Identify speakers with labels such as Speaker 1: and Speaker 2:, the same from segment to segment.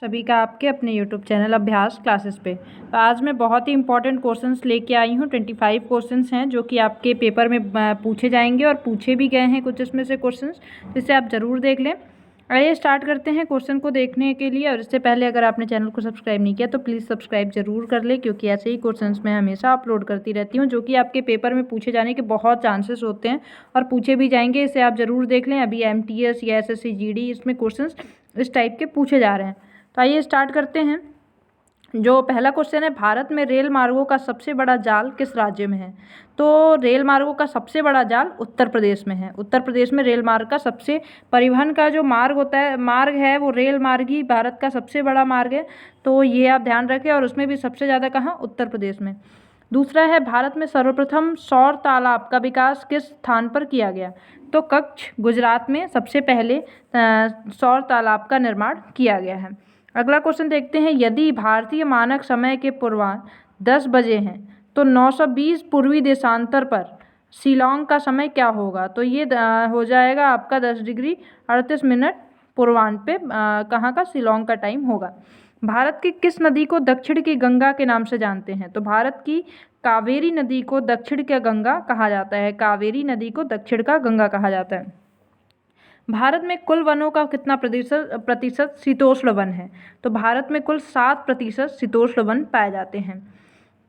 Speaker 1: सभी का आपके अपने YouTube चैनल अभ्यास क्लासेस पे। तो आज मैं बहुत ही इंपॉर्टेंट क्वेश्चंस लेके आई हूँ। 25 क्वेश्चंस हैं जो कि आपके पेपर में पूछे जाएंगे और पूछे भी गए हैं कुछ इसमें से क्वेश्चंस, जिसे आप ज़रूर देख लें। आइए स्टार्ट करते हैं क्वेश्चन को देखने के लिए। और इससे पहले अगर आपने चैनल को सब्सक्राइब नहीं किया तो प्लीज़ सब्सक्राइब जरूर कर ले, क्योंकि ऐसे ही क्वेश्चंस मैं हमेशा अपलोड करती रहती हूँ जो कि आपके पेपर में पूछे जाने के बहुत चांसेस होते हैं और पूछे भी जाएंगे। इसे आप ज़रूर देख लें। अभी MTS या SSC GD इसमें क्वेश्चंस इस टाइप के पूछे जा रहे हैं। तो आइए स्टार्ट करते हैं। जो पहला क्वेश्चन है, भारत में रेल मार्गों का सबसे बड़ा जाल किस राज्य में है? तो रेल मार्गों का सबसे बड़ा जाल उत्तर प्रदेश में है। उत्तर प्रदेश में रेल मार्ग का सबसे परिवहन का जो मार्ग है वो रेल मार्ग ही भारत का सबसे बड़ा मार्ग है। तो ये आप ध्यान रखें। और उसमें भी सबसे ज़्यादा कहाँ? उत्तर प्रदेश में। दूसरा है, भारत में सर्वप्रथम सौर तालाब का विकास किस स्थान पर किया गया? तो कच्छ, गुजरात में सबसे पहले सौर तालाब का निर्माण किया गया है। अगला क्वेश्चन देखते हैं। यदि भारतीय मानक समय के पूर्वाह्न 10 बजे हैं तो 920 पूर्वी देशांतर पर शिलोंग का समय क्या होगा? तो ये हो जाएगा आपका 10 डिग्री 38 मिनट पूर्वाह्न पे कहाँ का? शिलोंग का टाइम होगा। भारत की किस नदी को दक्षिण की गंगा के नाम से जानते हैं? तो भारत की कावेरी नदी को दक्षिण का गंगा कहा जाता है। कावेरी नदी को दक्षिण का गंगा कहा जाता है। भारत में कुल वनों का कितना प्रतिशत शीतोष्ण वन है? तो भारत में कुल 7% शीतोष्ण वन पाए जाते हैं।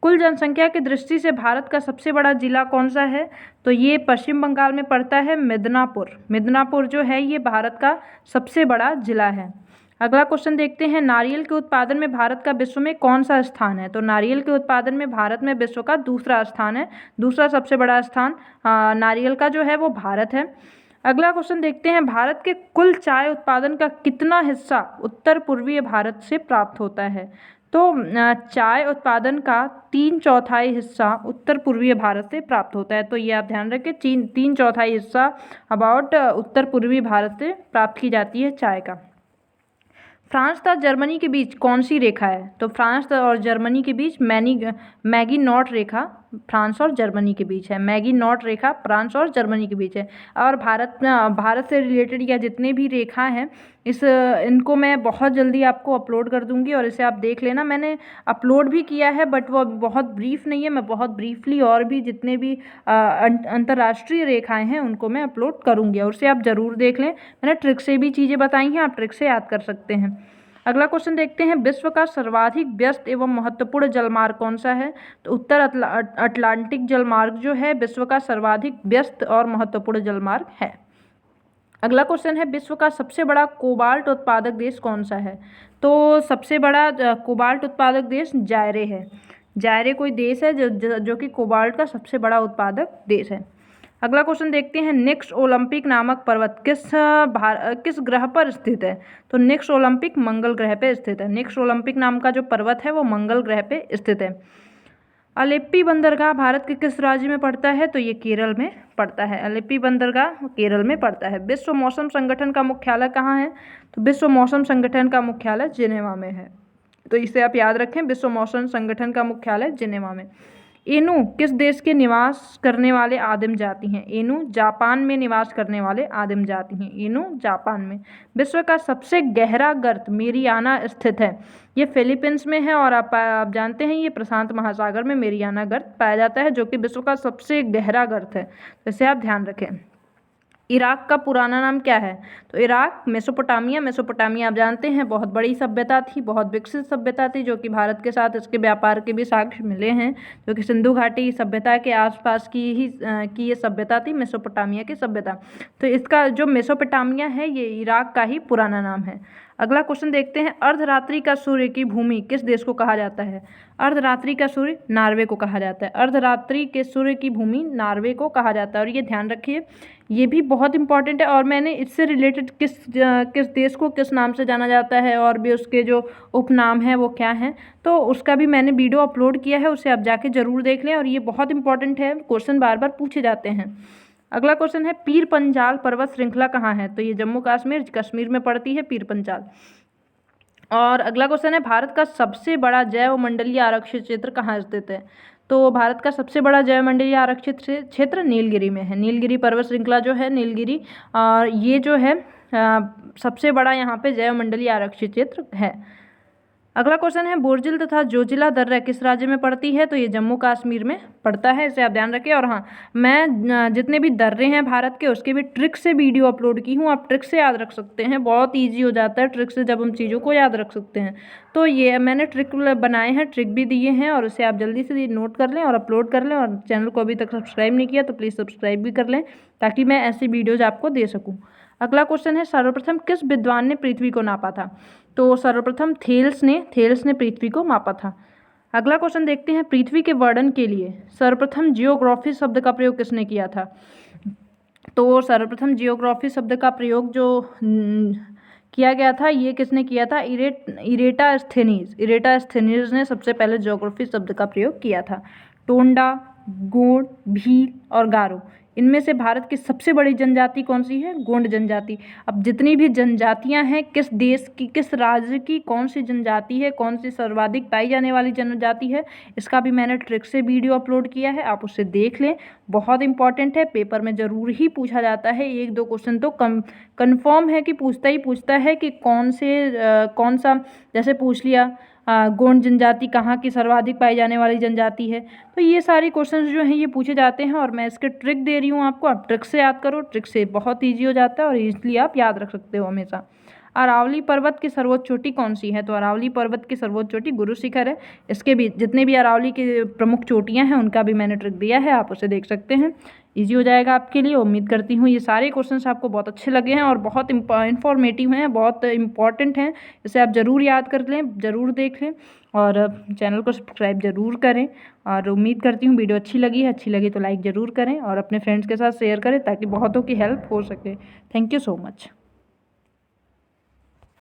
Speaker 1: कुल जनसंख्या की दृष्टि से भारत का सबसे बड़ा जिला कौन सा है? तो ये पश्चिम बंगाल में पड़ता है, मिदनापुर। मिदनापुर जो है ये भारत का सबसे बड़ा जिला है। अगला क्वेश्चन देखते हैं। नारियल के उत्पादन में भारत का विश्व में कौन सा स्थान है? तो नारियल के उत्पादन में भारत में विश्व का दूसरा स्थान है। दूसरा सबसे बड़ा स्थान नारियल का जो है वो भारत है। अगला क्वेश्चन देखते हैं। भारत के कुल चाय उत्पादन का कितना हिस्सा उत्तर पूर्वीय भारत से प्राप्त होता है? तो चाय उत्पादन का 3/4 हिस्सा उत्तर पूर्वीय भारत से प्राप्त होता है। तो ये आप ध्यान रखें, 3/4 हिस्सा अबाउट उत्तर पूर्वी भारत से प्राप्त की जाती है चाय का। फ्रांस तथा जर्मनी के बीच कौन सी रेखा है? तो फ्रांस और जर्मनी के बीच मैगी-नॉट रेखा फ्रांस और जर्मनी के बीच है। मैगी-नॉट रेखा फ्रांस और जर्मनी के बीच है। और भारत से रिलेटेड या जितने भी रेखा हैं इनको मैं बहुत जल्दी आपको अपलोड कर दूंगी और इसे आप देख लेना। मैंने अपलोड भी किया है बट वो बहुत ब्रीफ नहीं है। मैं बहुत ब्रीफली और भी जितने भी अंतर्राष्ट्रीय रेखाएं हैं उनको मैं अपलोड करूंगी और उसे आप ज़रूर देख लें। मैंने ट्रिक से भी चीज़ें बताई हैं, आप ट्रिक से याद कर सकते हैं। अगला क्वेश्चन देखते हैं। विश्व का सर्वाधिक व्यस्त एवं महत्वपूर्ण जलमार्ग कौन सा है? तो उत्तर अटलांटिक जलमार्ग जो है विश्व का सर्वाधिक व्यस्त और महत्वपूर्ण जलमार्ग है। अगला क्वेश्चन है। विश्व का सबसे बड़ा कोबाल्ट उत्पादक देश कौन सा है? तो सबसे बड़ा कोबाल्ट उत्पादक देश जायरे है। जायरे कोई देश है जो कि कोबाल्ट का सबसे बड़ा उत्पादक देश है। अगला क्वेश्चन देखते हैं। निक्स ओलंपिक नामक पर्वत किस ग्रह पर स्थित है? तो निक्स ओलंपिक मंगल ग्रह पे स्थित है। निक्स ओलंपिक नाम का जो पर्वत है वो मंगल ग्रह पे स्थित है। अलेप्पी बंदरगाह भारत के किस राज्य में पड़ता है? तो ये केरल में पड़ता है। अलेप्पी बंदरगाह केरल में पड़ता है। विश्व मौसम संगठन का मुख्यालय कहाँ है? तो विश्व मौसम संगठन का मुख्यालय जिनेवा में है। तो इसे आप याद रखें, विश्व मौसम संगठन का मुख्यालय जिनेवा में। एनु किस देश के निवास करने वाले आदिम जाति हैं? एनु जापान में निवास करने वाले आदिम जाति हैं। एनु जापान में। विश्व का सबसे गहरा गर्त मेरियाना स्थित है। ये फिलीपींस में है और आप जानते हैं ये प्रशांत महासागर में मेरियाना गर्त पाया जाता है जो कि विश्व का सबसे गहरा गर्त है। तो इसे आप ध्यान रखें। इराक का पुराना नाम क्या है? तो इराक मेसोपोटामिया आप जानते हैं बहुत बड़ी सभ्यता थी, बहुत विकसित सभ्यता थी जो कि भारत के साथ इसके व्यापार के भी साक्ष्य मिले हैं, जो कि सिंधु घाटी सभ्यता के आसपास की ये सभ्यता थी, मेसोपोटामिया की सभ्यता। तो इसका जो मेसोपोटामिया है ये इराक का ही पुराना नाम है। अगला क्वेश्चन देखते हैं। अर्धरात्रि का सूर्य की भूमि किस देश को कहा जाता है? अर्धरात्रि का सूर्य नॉर्वे को कहा जाता है। अर्धरात्रि के सूर्य की भूमि नॉर्वे को कहा जाता है। और ये ध्यान रखिए, ये भी बहुत इंपॉर्टेंट है। और मैंने इससे रिलेटेड किस देश को किस नाम से जाना जाता है और भी उसके जो उपनाम हैं वो क्या हैं, तो उसका भी मैंने वीडियो अपलोड किया है, उसे आप जाके ज़रूर देख लें। और ये बहुत इंपॉर्टेंट है, क्वेश्चन बार बार पूछे जाते हैं। अगला क्वेश्चन है। पीर पंजाल पर्वत श्रृंखला कहाँ है? तो ये जम्मू कश्मीर में पड़ती है पीर पंजाल। और अगला क्वेश्चन है। भारत का सबसे बड़ा जैव मंडलीय आरक्षित क्षेत्र कहाँ स्थित है? तो भारत का सबसे बड़ा जैव मंडलीय आरक्षित क्षेत्र नीलगिरी में है। नीलगिरी पर्वत श्रृंखला जो है नीलगिरी, और ये जो है सबसे बड़ा यहाँ पे जैवमंडलीय आरक्षित क्षेत्र है। अगला क्वेश्चन है बोरजिल तथा जोजिला दर्रा किस राज्य में पड़ती है? तो ये जम्मू कश्मीर में पड़ता है, इसे आप ध्यान रखें। और हाँ, मैं जितने भी दर्रे हैं भारत के उसके भी ट्रिक से वीडियो अपलोड की हूँ, आप ट्रिक से याद रख सकते हैं। बहुत ईजी हो जाता है ट्रिक से जब हम चीज़ों को याद रख सकते हैं। तो ये मैंने ट्रिक बनाए हैं, ट्रिक भी दिए हैं, और उसे आप जल्दी से नोट कर लें और अपलोड कर लें। और चैनल को अभी तक सब्सक्राइब नहीं किया तो प्लीज़ सब्सक्राइब भी कर लें ताकि मैं ऐसी वीडियोज़ आपको दे सकूँ। अगला क्वेश्चन है सर्वप्रथम किस विद्वान ने पृथ्वी को नापा था? तो सर्वप्रथम थेल्स ने पृथ्वी को मापा था। अगला क्वेश्चन देखते हैं पृथ्वी के वर्णन के लिए सर्वप्रथम जियोग्राफी शब्द का प्रयोग किसने किया था? तो सर्वप्रथम जियोग्राफी शब्द का प्रयोग जो किया गया था, ये किसने किया था? इरेटास्थेनीज ने सबसे पहले जियोग्राफी शब्द का प्रयोग किया था। टोंडा, गोंड, भील और गारो, इनमें से भारत की सबसे बड़ी जनजाति कौन सी है? गोंड जनजाति। अब जितनी भी जनजातियां हैं, किस देश की, किस राज्य की कौन सी जनजाति है, कौन सी सर्वाधिक पाई जाने वाली जनजाति है, इसका भी मैंने ट्रिक से वीडियो अपलोड किया है, आप उसे देख लें। बहुत इंपॉर्टेंट है, पेपर में ज़रूर ही पूछा जाता है। 1-2 क्वेश्चन तो कन्फर्म है कि पूछता है कि कौन सा, जैसे पूछ लिया गोंड जनजाति कहाँ की सर्वाधिक पाई जाने वाली जनजाति है। तो ये सारे क्वेश्चंस जो हैं ये पूछे जाते हैं और मैं इसके ट्रिक दे रही हूँ आपको। आप ट्रिक से याद करो, ट्रिक से बहुत ईजी हो जाता है और इसलिए आप याद रख सकते हो हमेशा। अरावली पर्वत की सर्वोच्च चोटी कौन सी है? तो अरावली पर्वत की सर्वोच्च चोटी गुरु शिखर है। इसके भी जितने भी अरावली की प्रमुख चोटियाँ हैं उनका भी मैंने ट्रिक दिया है, आप उसे देख सकते हैं। ईजी हो जाएगा आपके लिए। उम्मीद करती हूँ ये सारे क्वेश्चंस आपको बहुत अच्छे लगे हैं और बहुत इन्फॉर्मेटिव हैं, बहुत इंपॉर्टेंट हैं। इसे आप ज़रूर याद कर लें, ज़रूर देख लें और चैनल को सब्सक्राइब ज़रूर करें। और उम्मीद करती हूँ वीडियो अच्छी लगी तो लाइक ज़रूर करें और अपने फ्रेंड्स के साथ शेयर करें ताकि बहुतों की हेल्प हो सके। Thank you so much.